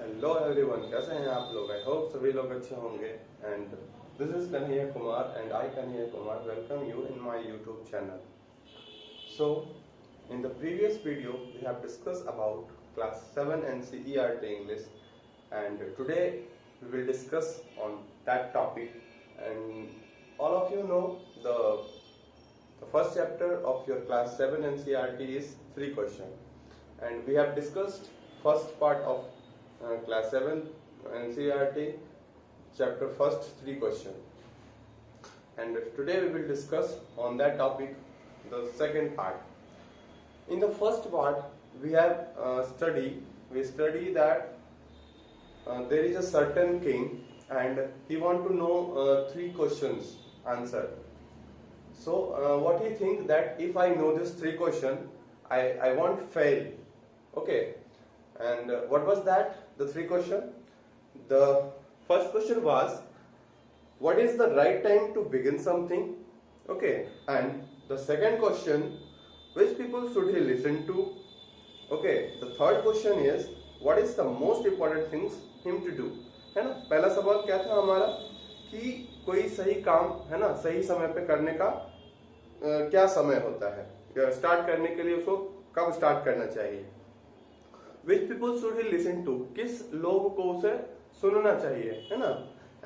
Hello everyone, कैसे हैं आप लोग? आई होप सभी लोग अच्छे होंगे। And this is Kanhaiya Kumar and I Kanhaiya Kumar welcome you in my YouTube channel. So in the previous video we have discussed about class 7 NCERT English, and today we will discuss on that topic. And all of you know the first chapter of your class 7 NCERT is 3 questions, and we have discussed first part of class 7 NCERT chapter first 3 questions, and today we will discuss on that topic the second part. In the first part we have study that there is a certain king and he want to know 3 questions answer. So what he think that if I know this 3 question I won't fail. Okay. And what was that? The 3 question. The first question was, what is the right time to begin something? Okay. And the second question, which people should he listen to? Okay. The third question is, what is the most important things him to do? है ना? पहला सवाल क्या था हमारा कि कोई सही काम है ना सही समय पे करने का क्या समय होता है, स्टार्ट करने के लिए उसको कब स्टार्ट करना चाहिए. Which people should he listen to? किस लोग को उसे सुनना चाहिए, है ना.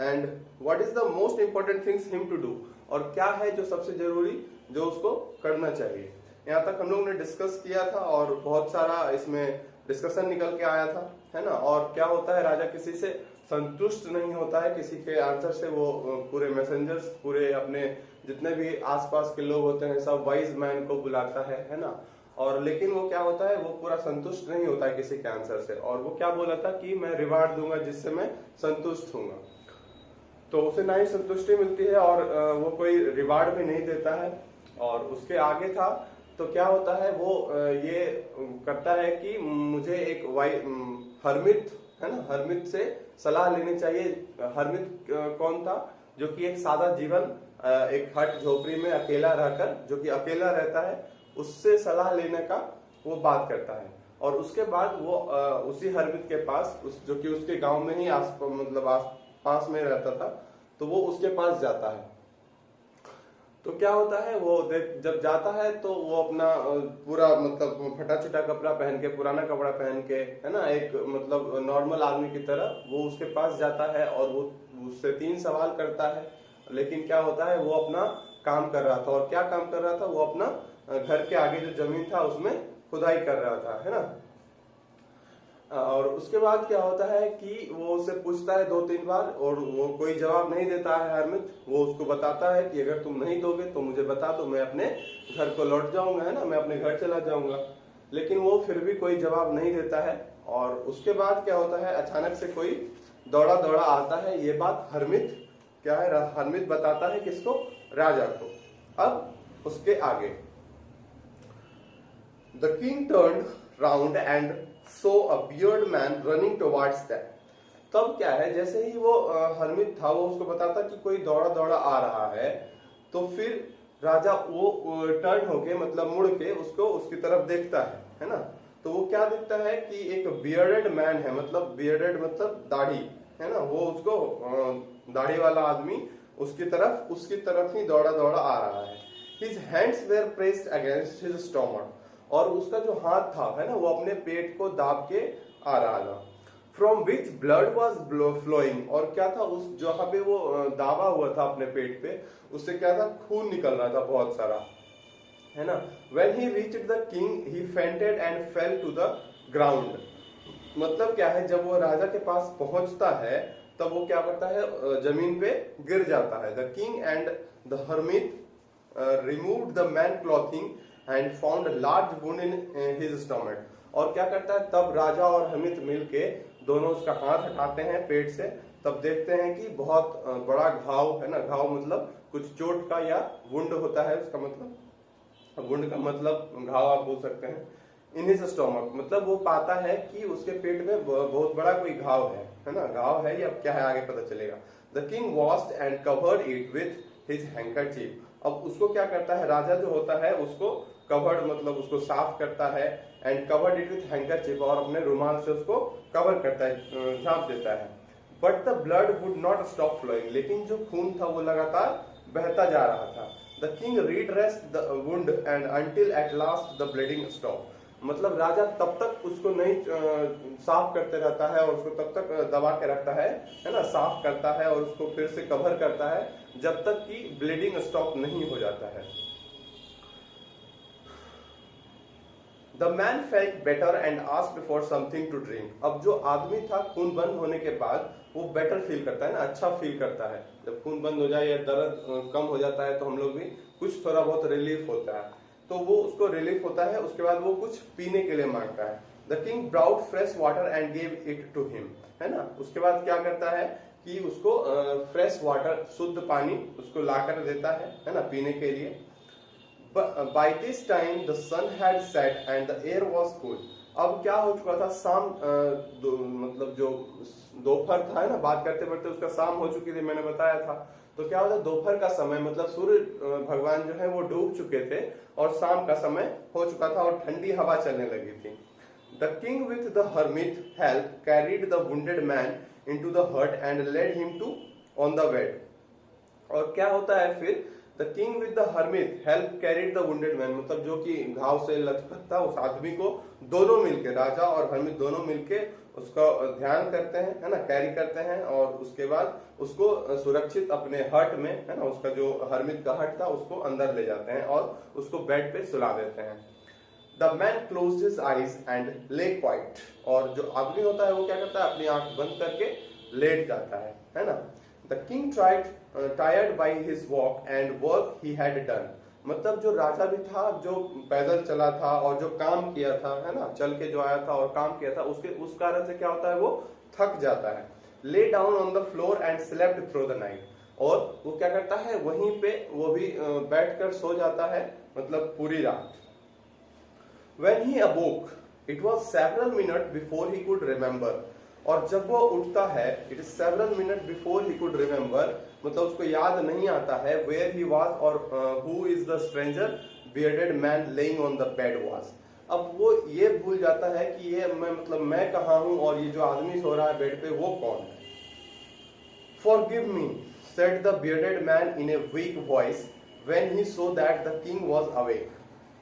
And what is the most important things him to do? और क्या है जो सबसे जरूरी जो उसको करना चाहिए. यहाँ तक हम लोग ने डिस्कस किया था और बहुत सारा इसमें डिस्कशन निकल के आया था, है ना. और क्या होता है, राजा किसी से संतुष्ट नहीं होता है, किसी के आंसर से वो पूरे मैसेंजर्स, पूरे अपने जितने भी आसपास के लोग होते हैं सब वाइज मैन को बुलाता है ना. और लेकिन वो क्या होता है, वो पूरा संतुष्ट नहीं होता है किसी के आंसर से. और वो क्या बोला था कि मैं रिवार्ड दूंगा जिससे मैं संतुष्ट हूंगा. तो उसे ना ही संतुष्टि मिलती है और वो कोई रिवार्ड भी नहीं देता है. और उसके आगे था तो क्या होता है, वो ये करता है कि मुझे एक हरमित है ना, हरमित से सलाह लेनी चाहिए. हरमित कौन था? जो कि एक सादा जीवन एक हट झोपड़ी में अकेला रहकर, जो कि अकेला रहता है, उससे सलाह लेने का वो बात करता है. और उसके बाद वो उसी हरमित के पास जो कि उसके गांव में ही पास में रहता था, तो वो उसके पास जाता है. तो क्या होता है, वो जब जाता है तो वो अपना पूरा फटा चिटा कपड़ा पहन के, पुराना कपड़ा पहन के, है ना, एक नॉर्मल आदमी की तरह वो उसके पास जाता है और वो उससे 3 सवाल करता है. लेकिन क्या होता है, वो अपना काम कर रहा था. और क्या काम कर रहा था, वो अपना घर के आगे जो जमीन था उसमें खुदाई कर रहा था, है ना. और उसके बाद क्या होता है कि वो उससे पूछता है 2-3 बार और वो कोई जवाब नहीं देता है हरमित. वो उसको बताता है कि अगर तुम नहीं दोगे तो मुझे बता दो, मैं अपने घर को लौट जाऊंगा, है ना, मैं अपने घर चला जाऊंगा. लेकिन वो फिर भी कोई जवाब नहीं देता है. और उसके बाद क्या होता है, अचानक से कोई दौड़ा दौड़ा आता है. ये बात हरमित क्या है, हरमित बताता है किसको? राजा को. अब उसके आगे, The king turned round and saw a bearded man running towards them. तब क्या है, जैसे ही वो हरमित था, वो उसको बताता कि कोई दौड़ा दौड़ा आ रहा है, तो फिर राजा वो टर्न होके मुड़ के उसको उसकी तरफ देखता है ना. तो वो क्या देखता है कि एक बियर्डेड मैन है, बियर्डेड दाढ़ी, है ना. वो उसको दाढ़ी वाला आदमी उसकी तरफ ही दौड़ा दौड़ा आ रहा है. His hands were pressed against his stomach. और उसका जो हाथ था, है ना, वो अपने पेट को दाब के आ रहा था. From which blood was flowing. और क्या था, उस जहाँ पे वो दाबा हुआ था अपने पेट पे, उससे क्या था, खून निकल रहा था बहुत सारा, है ना. When he reached the king, he fainted and fell to the ground. क्या है, जब वो राजा के पास पहुंचता है तब वो क्या करता है, जमीन पे गिर जाता है. The king and the hermit removed the man clothing and found a large wound in his stomach. और क्या करता है, तब राजा और हरमित मिलके दोनों उसका हाथ हटाते हैं पेट से. तब देखते हैं कि बहुत बड़ा घाव, है ना. घाव कुछ चोट का या वुंड होता है, उसका वुंड का घाव आप बोल सकते हैं. इन हिज स्टोमक वो पाता है कि उसके पेट में बहुत बड़ा कोई घाव है ना. घाव है या क्या है आगे पता चलेगा. The king washed and covered it with his handkerchief. अब उसको क्या करता है, राजा जो होता है उसको कवर्ड मतलब उसको साफ करता है, एंड कवर्ड इट विथ हैंकरचिप, और अपने रुमाल से उसको कवर करता है, झाँप देता है। But the blood would not stop flowing, लेकिन जो खून था वो लगातार बहता जा रहा था। The king redressed the wound and until at last the bleeding stop, मतलब राजा तब तक उसको नहीं साफ करते रहता है और उसको तब तक दबा के रखता है ना, साफ करता है और उसको फिर से कवर करता है जब तक कि ब्लीडिंग स्टॉप नहीं हो जाता है। The man felt better and asked for something to drink. अब जो आदमी था खून बंद होने के बाद वो बेटर फील करता है ना, अच्छा फील करता है। जब खून बंद हो जाए या दर्द कम हो जाता है तो हम लोग भी कुछ थोड़ा बहुत रिलीफ होता है, तो वो उसको रिलीफ होता है। उसके बाद वो कुछ पीने के लिए मांगता है। The king brought fresh water and gave it to him, है ना। उसके बाद क्या करता है कि उसको फ्रेश वाटर, शुद्ध पानी उसको लाकर देता है ना, पीने के लिए। By this time the sun had set and the air was cool. अब क्या हो चुका था, शाम मतलब जो दोपहर था है ना, बात करते करते उसका शाम हो चुकी थी, मैंने बताया था। तो क्या होता है, दोपहर का समय मतलब सूर्य भगवान जो है वो डूब चुके थे और शाम का समय हो चुका था और ठंडी हवा चलने लगी थी। The king with the hermit help carried the wounded man into the hut and laid him to on the bed. और क्या होता है फिर, the king with the hermit help carried the wounded man, मतलब जो कि घाव से लथपथ था उस आदमी को दोनों मिलके, राजा और हर्मिट दोनों मिलके उसका ध्यान करते हैं, है ना, कैरी करते हैं और उसके बाद उसको सुरक्षित अपने हट में, है ना, उसका जो हर्मिट का हट था उसको अंदर ले जाते हैं और उसको बेड पे सुला देते हैं। The man closed his eyes and ले क्वाइट, और जो आदमी होता है वो क्या करता है, अपनी आंख बंद करके लेट जाता है ना। The king tried tired by his walk and work he had done, मतलब जो राजा भी था, जो पैदल चला था और जो काम किया था, है ना, चल के जो आया था और काम किया था, उस कारण से क्या होता है, वो थक जाता है। Lay down on the floor and slept through the night, और वो क्या करता है, वहीं पे वो भी बैठकर सो जाता है, मतलब पूरी रात। When he awoke, it was several minutes before he could remember, और जब वो उठता है, it is several minutes before he could remember, मतलब उसको याद नहीं आता है where he was और who is the stranger bearded man laying on the bed was। अब वो ये भूल जाता है कि ये मैं कहाँ हूँ और ये जो आदमी सो रहा है बेड पे वो कौन है। Forgive me, said the bearded man in a weak voice when he saw that the king was awake।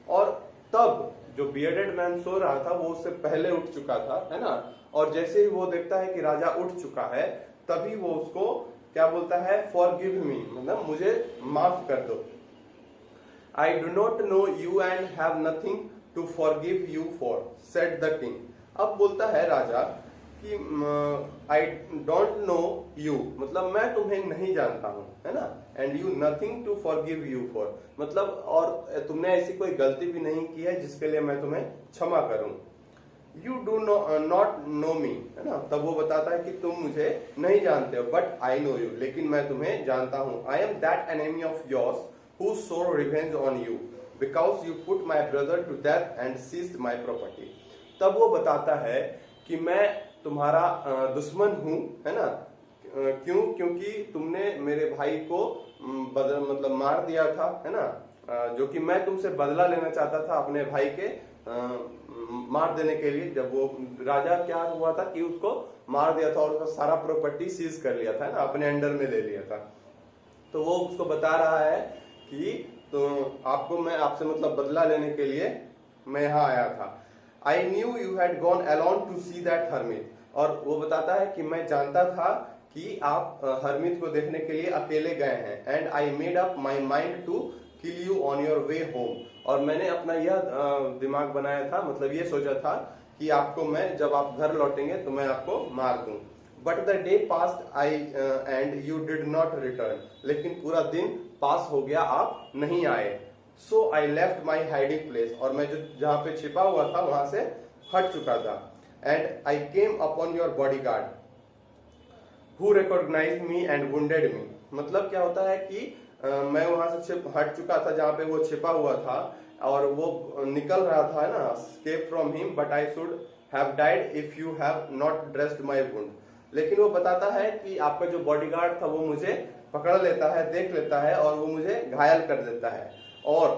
और तब जो बियर्डेड मैन सो रहा था वो उससे पहले उठ चुका था, है ना, और जैसे ही वो देखता है कि राजा उठ चुका है तभी वो उसको क्या बोलता है, फॉरगिव मी, मतलब मुझे माफ कर दो। I do not know you and have nothing to forgive you for, said the king. अब बोलता है राजा कि आई डोंट नो यू, मतलब मैं तुम्हें नहीं जानता हूं, है ना, and you nothing to forgive you for, मतलब और तुमने ऐसी कोई गलती भी नहीं की है जिसके लिए मैं तुम्हें क्षमा करूं। यू डू नॉट नो मी, है ना, तब वो बताता है कि तुम मुझे नहीं जानते हो, बट आई नो यू, लेकिन मैं तुम्हें जानता हूं। I am that enemy of yours who swore revenge on you because you put my brother to death and seized my property. तब वो बताता है कि मैं तुम्हारा दुश्मन हूं, है ना, क्यों, क्योंकि तुमने मेरे भाई को मतलब मार दिया था, है ना, जो कि मैं तुमसे बदला लेना चाहता था अपने भाई के मार देने के लिए। जब वो राजा क्या हुआ था कि उसको मार दिया था और उसका सारा प्रॉपर्टी सीज कर लिया था, है ना, अपने अंडर में ले लिया था। तो वो उसको बता रहा है कि तो आपको मैं आपसे मतलब बदला लेने के लिए मैं यहाँ आया था। I knew you had gone alone to see that hermit, और वो बताता है कि मैं जानता था कि आप हर्मिट को देखने के लिए अकेले गए हैं। And I made up my mind to kill you on your way home, और मैंने अपना यह दिमाग बनाया था, मतलब ये सोचा था कि आपको मैं जब आप घर लौटेंगे तो मैं आपको मार दूं। But the day passed I and you did not return, लेकिन पूरा दिन पास हो गया, आप नहीं आए। So I left my hiding place, और मैं जो जहां पे छिपा हुआ था वहां से हट चुका था। And I came upon your body guard who recognised me and wounded me, मतलब क्या होता है कि मैं वहां से हट चुका था जहां पे वो छिपा हुआ था और वो निकल रहा था, है ना, escape from him, but I should have died if you have not dressed my wound। लेकिन वो बताता है कि आपका जो बॉडीगार्ड था वो मुझे पकड़ लेता है, देख लेता है और वो मुझे घायल कर देता है। और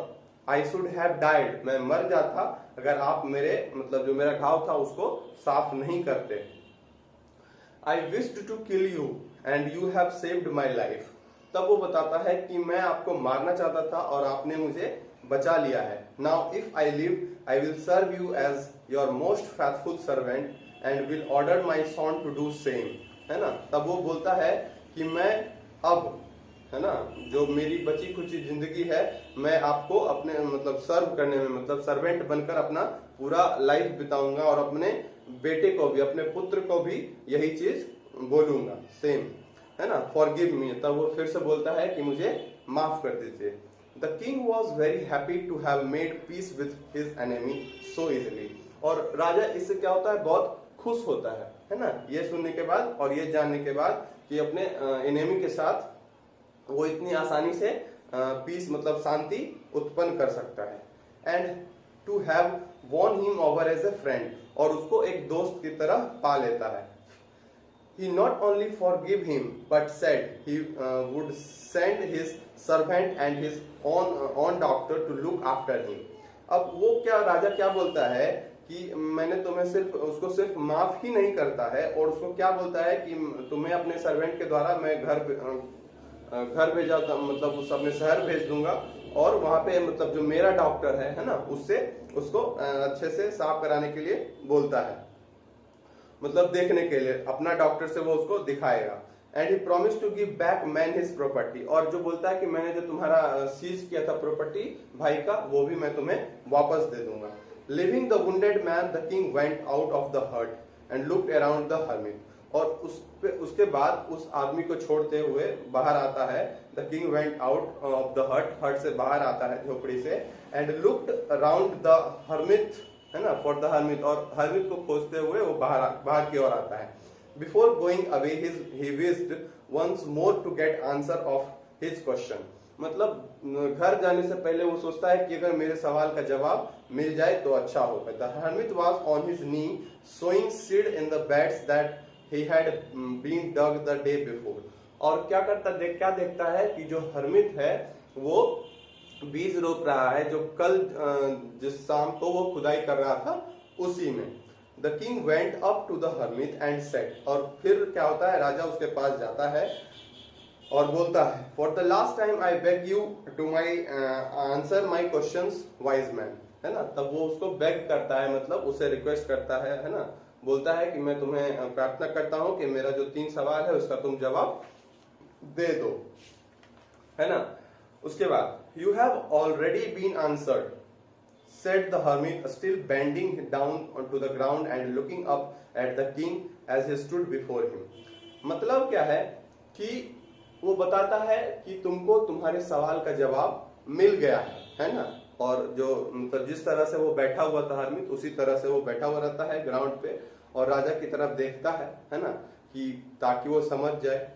आई शुड हैव डाइड, मैं मर जाता अगर आप मेरे मतलब जो मेरा घाव था उसको साफ नहीं करते। I wished to kill you and you have saved my life, तब वो बताता है कि मैं आपको मारना चाहता था और आपने मुझे बचा लिया है। Now if I live I will serve you as your most faithful servant and will order my son to do same, है ना। तब वो बोलता है कि मैं अब, है ना, जो मेरी बची खुची जिंदगी है मैं आपको अपने मतलब सर्व करने में, मतलब सर्वेंट बनकर अपना पूरा लाइफ बिताऊंगा और अपने बेटे को भी, अपने पुत्र को भी यही चीज बोलूंगा सेम, है ना। फॉरगिव मी, तब वो फिर से बोलता है कि मुझे माफ कर दीजिए। The king was very happy to have made peace with his enemy so easily, और राजा इससे क्या होता है, बहुत खुश होता है ना, ये सुनने के बाद और ये जानने के बाद कि अपने एनिमी के साथ वो इतनी आसानी से पीस मतलब शांति उत्पन्न कर सकता है। And to have won him over as a friend, और उसको एक दोस्त की तरह पा लेता है। He not only forgive him but said he would send his servant and his own doctor to look after him। अब वो क्या, राजा क्या बोलता है कि मैंने तुम्हें सिर्फ, उसको सिर्फ माफ ही नहीं करता है और उसको क्या बोलता है कि तुम्हें अपने सर्वेंट के द्वारा मैं घर भेजा, मतलब उस अपने शहर भेज दूंगा और वहां पे मतलब जो मेरा डॉक्टर है ना, उससे उसको अच्छे से साफ कराने के लिए बोलता है, मतलब देखने के लिए अपना डॉक्टर से वो उसको दिखाएगा। And he promise to give back man his property, और जो बोलता है कि मैंने जो तुम्हारा सीज किया था प्रॉपर्टी भाई का, वो भी मैं तुम्हें वापस दे दूंगा। Living the wounded man the king went out of the hut and looked around the hermit, और उसके बाद उस आदमी को छोड़ते हुए बाहर आता है। The king went out of the hut से बाहर आता है झोपड़ी से, and looked around the hermit, है ना, फॉर द हर्मिट, और हर्मिट को खोजते हुए वो बाहर की ओर आता है। Before going away he wished once more to get answer of his question, मतलब घर जाने से पहले वो सोचता है कि अगर मेरे सवाल का जवाब मिल जाए तो अच्छा होगा। The hermit was on his knee sowing seed in the beds that he had been dug the day before, और क्या देखता है कि जो हर्मिट है वो बीज रोप रहा है जो कल जिस शाम को वो खुदाई कर रहा था उसी में। The king went up to the hermit and said, और फिर क्या होता है, राजा उसके पास जाता है और बोलता है, for the last time I beg you to my answer my questions wise man, है ना। तब वो उसको बेग करता है, मतलब उसे रिक्वेस्ट करता है ना, बोलता है कि मैं तुम्हें प्रार्थना करता हूं कि मेरा जो 3 सवाल है उसका तुम जवाब दे दो, है ना। उसके बाद you have already been answered said the hermit, still bending down onto the ground and looking up at the king as he stood before him। मतलब क्या है कि वो बताता है कि तुमको तुम्हारे सवाल का जवाब मिल गया है ना। और जो मतलब जिस तरह से वो बैठा हुआ था हर्मिट, उसी तरह से वो बैठा हुआ रहता है ग्राउंड पे और राजा की तरफ देखता है ना, कि ताकि वो समझ जाए।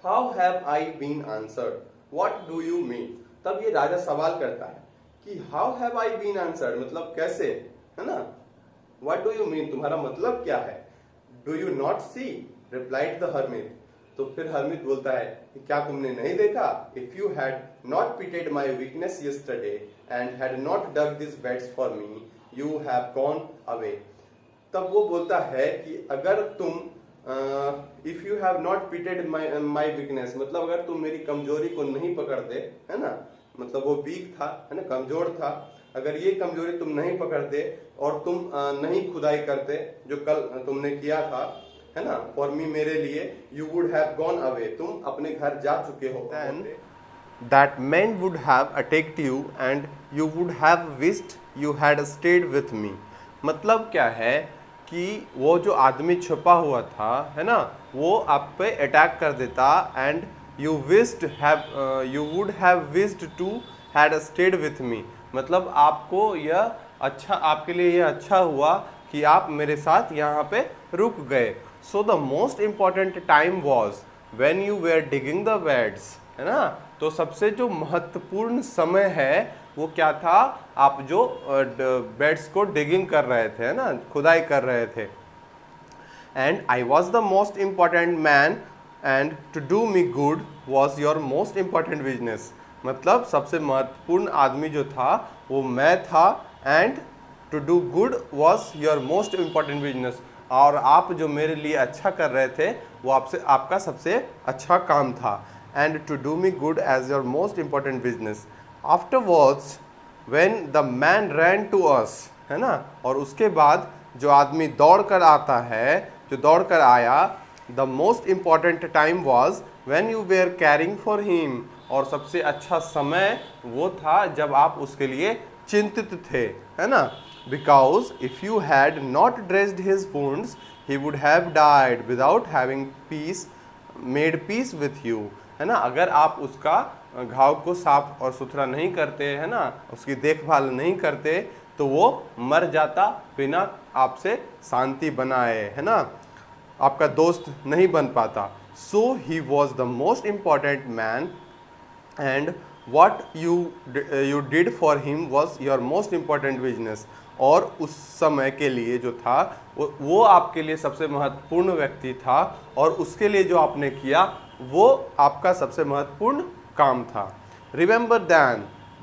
How have I been answered, what do you mean. तब ये राजा सवाल करता है कि how have I been answered, मतलब कैसे, है ना। व्हाट डू यू मीन, तुम्हारा मतलब क्या है। Do you not see, replied the hermit. तो फिर हर्मिट बोलता है कि क्या तुमने नहीं देखा। If you had not pitied my weakness yesterday and had not dug this beds for me you have gone away. तब वो बोलता है कि अगर तुम if you have not pitied my weakness, मतलब अगर तुम मेरी कमजोरी को नहीं पकड़ते, है ना, मतलब वो वीक था, है ना, कमजोर था, अगर ये कमजोरी तुम नहीं पकड़ते और तुम नहीं खुदाई करते जो कल तुमने किया था, है ना, फॉर मी, मेरे लिए, you would have gone away, तुम अपने घर जा चुके हो। That man would have attacked you and you would have wished you had stayed with me. मतलब क्या है कि वो जो आदमी छुपा हुआ था, है ना, वो आप पे अटैक कर देता and you would have wished to had stayed with me. मतलब आपको यह अच्छा, आपके लिए यह अच्छा हुआ कि आप मेरे साथ यहाँ पे रुक गए। So the most important time was when you were digging the beds, है ना। तो सबसे जो महत्वपूर्ण समय है वो क्या था, आप जो बेड्स को डिगिंग कर रहे थे, है ना, खुदाई कर रहे थे। And I was the most important man and to do me good was your most important business. मतलब सबसे महत्वपूर्ण आदमी जो था वो मैं था, and to do good was your most important business, और आप जो मेरे लिए अच्छा कर रहे थे वो आपका सबसे अच्छा काम था। And to do me good as your most important business. Afterwards when the man ran to us, है ना, और उसके बाद जो आदमी दौड़ कर आता है, जो दौड़ कर आया, the most important time was when you were caring for him, और सबसे अच्छा समय वो था जब आप उसके लिए चिंतित थे, है ना। Because if you had not dressed his wounds he would have died without having made peace with you, है ना। अगर आप उसका घाव को साफ और सुथरा नहीं करते, है ना, उसकी देखभाल नहीं करते, तो वो मर जाता बिना आपसे शांति बनाए, है ना, आपका दोस्त नहीं बन पाता। So he was the most important man, and what you did for him was your most important business। और उस समय के लिए जो था वो आपके लिए सबसे महत्वपूर्ण व्यक्ति था, और उसके लिए जो आपने किया वो आपका सबसे महत्वपूर्ण काम था। Remember then,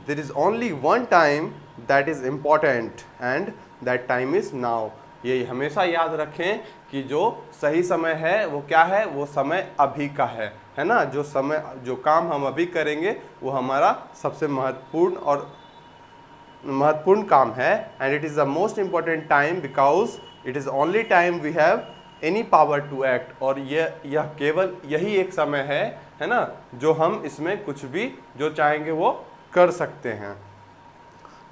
there is only one time that is important and that time is now। ये हमेशा याद रखें कि जो सही समय है वो क्या है, वो समय अभी का है ना। जो काम हम अभी करेंगे वो हमारा सबसे महत्वपूर्ण काम है। And it is the most important time because it is only time we have any power to act. और यह केवल यही एक समय है ना, जो हम इसमें कुछ भी जो चाहेंगे वो कर सकते हैं।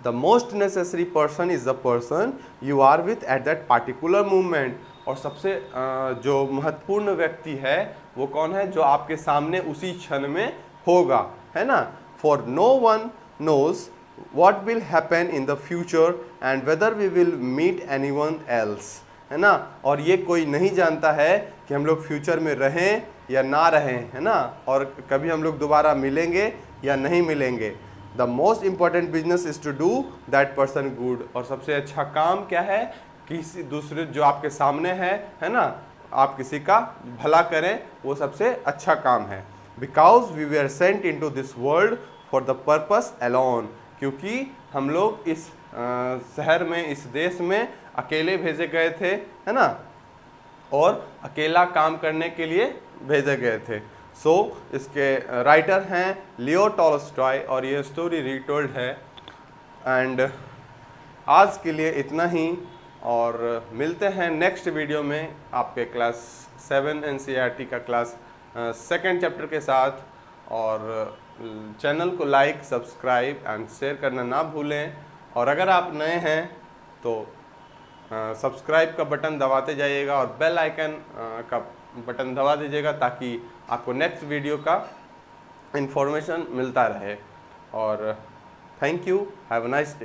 The most necessary person is the person you are with at that particular moment। और सबसे जो महत्वपूर्ण व्यक्ति है वो कौन है, जो आपके सामने उसी क्षण में होगा, है ना। For no one knows what will happen in the future and whether we will meet anyone else, है ना। और ये कोई नहीं जानता है कि हम लोग फ्यूचर में रहें या ना रहें, है ना, और कभी हम लोग दोबारा मिलेंगे या नहीं मिलेंगे। The most important business is to do that person good. और सबसे अच्छा काम क्या है, किसी दूसरे जो आपके सामने है ना, आप किसी का भला करें, वो सबसे अच्छा काम है। Because we were sent into this world for the purpose alone. क्योंकि हम लोग इस शहर में, इस देश में अकेले भेजे गए थे, है ना, और अकेला काम करने के लिए भेजे गए थे। सो इसके राइटर हैं लियो टॉल्स्टॉय, और ये स्टोरी रिटोल्ड है। एंड आज के लिए इतना ही, और मिलते हैं नेक्स्ट वीडियो में आपके क्लास 7 NCERT का क्लास 2nd चैप्टर के साथ। और चैनल को लाइक, सब्सक्राइब एंड शेयर करना ना भूलें। और अगर आप नए हैं तो सब्सक्राइब का बटन दबाते जाइएगा और बेल आइकन का बटन दबा दीजिएगा, ताकि आपको नेक्स्ट वीडियो का इंफॉर्मेशन मिलता रहे। और thank you, have a nice day.